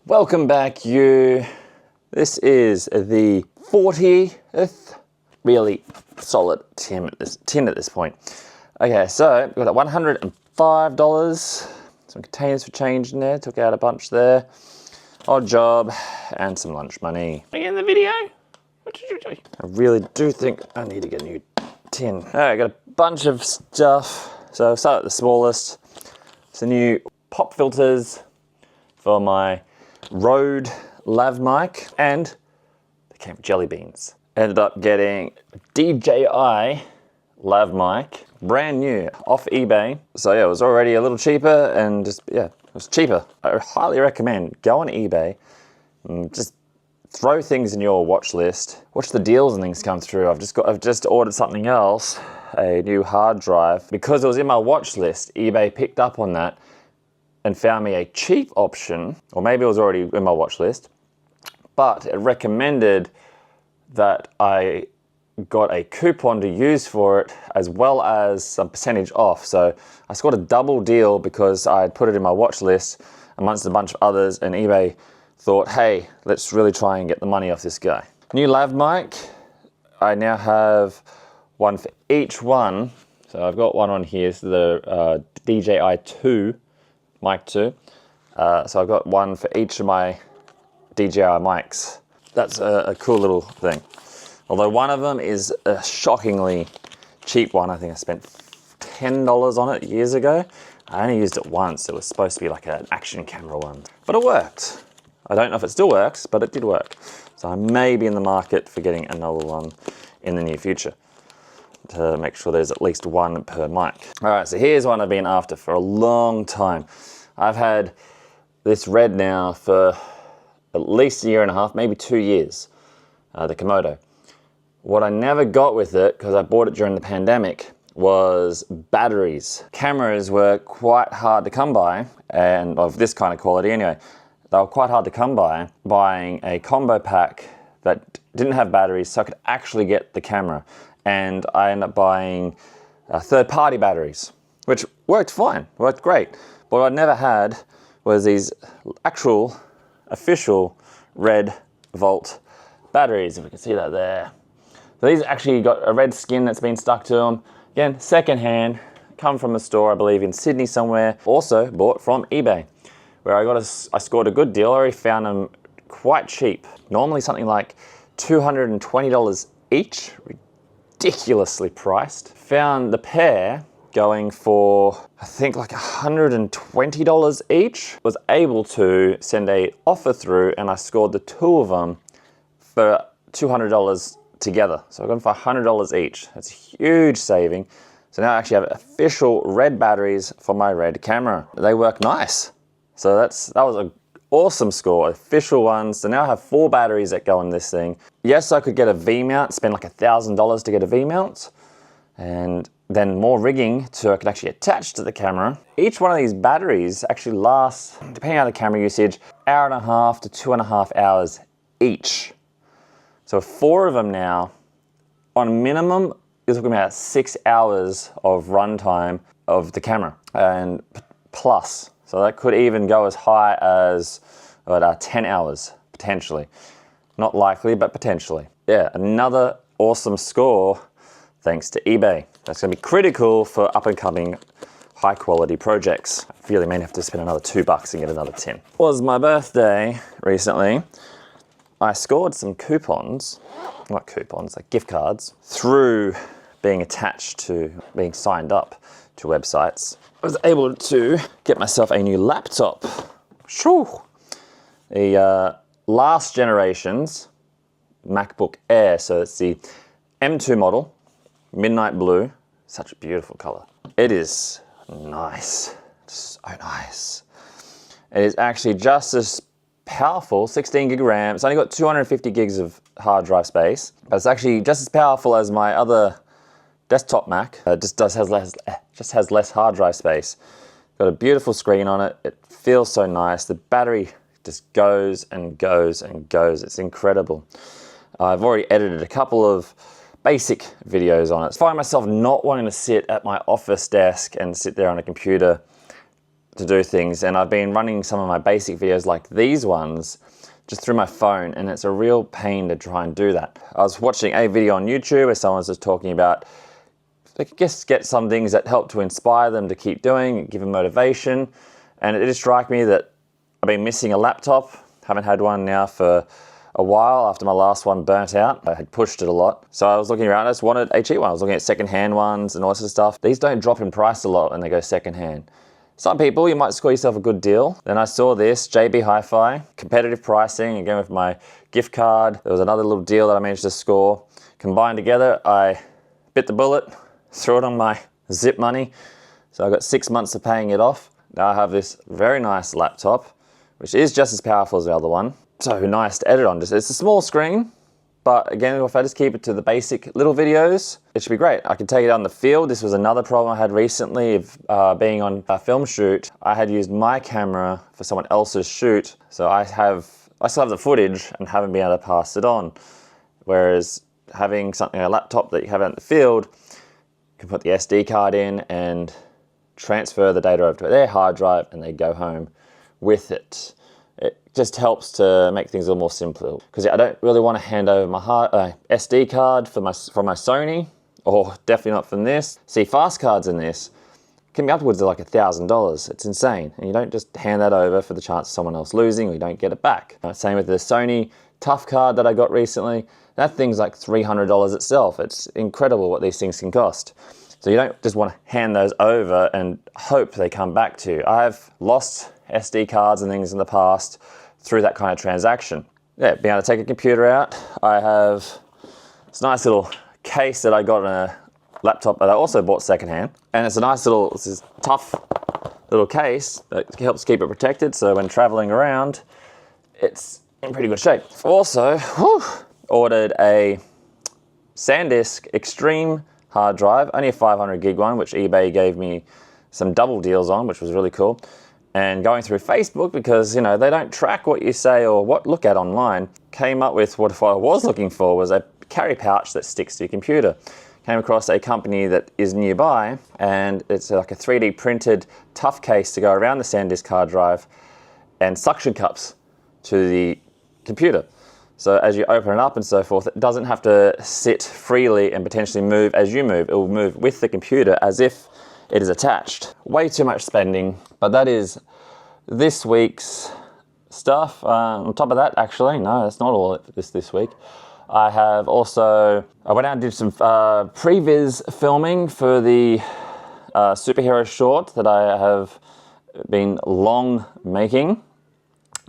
Welcome back, you. This is the 40th really solid tin at this point. Okay, so we've got $105. Some containers for change in there. Took out a bunch there. Odd job and some lunch money. Are you in the video? What did you do? I really do think I need to get a new tin. All right, got a bunch of stuff. So I'll start at the smallest. It's a new pop filters for my Rode lav mic, and they came with jelly beans. Ended up getting a DJI lav mic, brand new, off eBay. So yeah, it was already a little cheaper, and just, yeah, it was cheaper. I highly recommend go on eBay and just throw things in your watch list. Watch the deals and things come through. I've just ordered something else, a new hard drive. Because it was in my watch list, eBay picked up on that and found me a cheap option, or maybe it was already in my watch list, but it recommended that I got a coupon to use for it as well as some percentage off. So I scored a double deal because I had put it in my watch list amongst a bunch of others, and eBay thought, hey, let's really try and get the money off this guy. New lav mic. I now have one for each one. So I've got one on here, so the DJI 2, mic 2. So I've got one for each of my DJI mics. That's a cool little thing. Although one of them is a shockingly cheap one. I think I spent $10 on it years ago. I only used it once. It was supposed to be like an action camera one, but it worked. I don't know if it still works, but it did work. So I may be in the market for getting another one in the near future to make sure there's at least one per mic. All right, so here's one I've been after for a long time. I've had this Red now for at least a year and a half, maybe 2 years, the Komodo. What I never got with it, because I bought it during the pandemic, was batteries. Cameras were quite hard to come by, and of this kind of quality anyway. They were quite hard to come by. Buying a combo pack that didn't have batteries so I could actually get the camera. And I ended up buying third-party batteries, which worked fine, worked great. But what I never had was these actual, official Red Volt batteries, if we can see that there. So these actually got a red skin that's been stuck to them. Again, secondhand, come from a store, I believe, in Sydney somewhere. Also bought from eBay, where I scored a good deal. I already found them quite cheap. Normally something like $220 each, ridiculously priced. Found the pair going for, I think, like $120 each. Was able to send a offer through, and I scored the two of them for $200 together. So I got them for $100 each. That's a huge saving. So now I actually have official Red batteries for my Red camera. They work nice. So that was an awesome score, official ones. So now I have 4 batteries that go on this thing. Yes, I could get a V-mount, spend like $1,000 to get a V-mount, and then more rigging so I could actually attach to the camera. Each one of these batteries actually lasts, depending on the camera usage, 1.5 to 2.5 hours each. So 4 of them now, on minimum, is looking about 6 hours of runtime of the camera, and plus. So that could even go as high as 10 hours, potentially. Not likely, but potentially. Yeah, another awesome score thanks to eBay. That's gonna be critical for up and coming high quality projects. I really may have to spend another $2 and get another 10. It was my birthday recently. I scored some coupons, not coupons, like gift cards, through being attached to, being signed up to websites. I was able to get myself a new laptop. Shoo! The last generation's MacBook Air, so it's the M2 model, midnight blue, such a beautiful color. It is nice, so nice. It is actually just as powerful, 16 gig RAM. It's only got 250 gigs of hard drive space, but it's actually just as powerful as my other desktop Mac. It just has less hard drive space. Got a beautiful screen on it. It feels so nice. The battery just goes and goes and goes. It's incredible. I've already edited a couple of basic videos on it. I find myself not wanting to sit at my office desk and sit there on a computer to do things, and I've been running some of my basic videos like these ones just through my phone, and it's a real pain to try and do that. I was watching a video on YouTube where someone was just talking about, I guess, get some things that help to inspire them to keep doing, give them motivation, and it just struck me that I've been missing a laptop. Haven't had one now for a while after my last one burnt out. I had pushed it a lot. So I was looking around, I just wanted a cheap one. I was looking at secondhand ones and all this sort of stuff. These don't drop in price a lot when they go secondhand. Some people, you might score yourself a good deal. Then I saw this, JB Hi-Fi, competitive pricing, again with my gift card. There was another little deal that I managed to score. Combined together, I bit the bullet, threw it on my Zip money. So I got 6 months of paying it off. Now I have this very nice laptop, which is just as powerful as the other one. So nice to edit on. It's a small screen, but again, if I just keep it to the basic little videos, it should be great. I can take it out in the field. This was another problem I had recently of being on a film shoot. I had used my camera for someone else's shoot, so I still have the footage and haven't been able to pass it on. Whereas having something, a laptop that you have out in the field, you can put the SD card in and transfer the data over to their hard drive, and they go home with it. It just helps to make things a little more simple, because I don't really want to hand over my SD card from my Sony, or definitely not from this. See, fast cards in this can be upwards of like $1,000. It's insane, and you don't just hand that over for the chance of someone else losing, or you don't get it back. Same with the Sony Tough card that I got recently. That thing's like $300 itself. It's incredible what these things can cost. So you don't just want to hand those over and hope they come back to you. I've lost SD cards and things in the past through that kind of transaction. Yeah, being able to take a computer out. I have this nice little case that I got in a laptop that I also bought secondhand. And it's a nice little, this is tough little case that helps keep it protected. So when traveling around, it's in pretty good shape. Also, ordered a SanDisk Extreme hard drive, only a 500 gig one, which eBay gave me some double deals on, which was really cool. And going through Facebook, because you know they don't track what you say or what look at online, came up with what I was looking for was a carry pouch that sticks to your computer. Came across a company that is nearby, and it's like a 3D printed tough case to go around the SanDisk hard drive, and suction cups to the computer. So as you open it up and so forth, it doesn't have to sit freely and potentially move as you move. It will move with the computer as if it is attached. Way too much spending, but that is this week's stuff. On top of that, actually, no, that's not all this week. I have also, I went out and did some previs filming for the superhero short that I have been long making.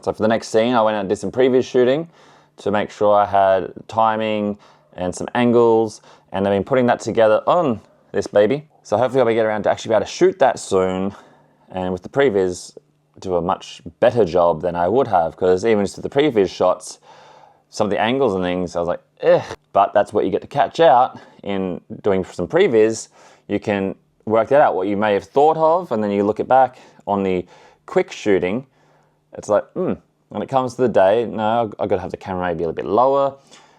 So for the next scene, I went out and did some previs shooting to make sure I had timing and some angles, and I've been putting that together on this baby. So hopefully I'll be getting around to actually be able to shoot that soon, and with the previs do a much better job than I would have, because even just with the previs shots, some of the angles and things, I was like, eh. But that's what you get to catch out in doing some previs. You can work that out, what you may have thought of, and then you look it back on the quick shooting. It's like, when it comes to the day, no, I've got to have the camera maybe a little bit lower,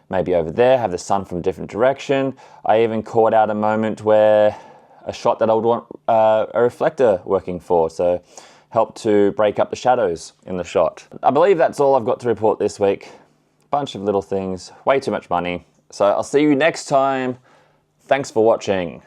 maybe over there, have the sun from a different direction. I even caught out a moment where a shot that I would want a reflector working for, so help to break up the shadows in the shot. I believe that's all I've got to report this week. Bunch of little things, way too much money. So I'll see you next time. Thanks for watching.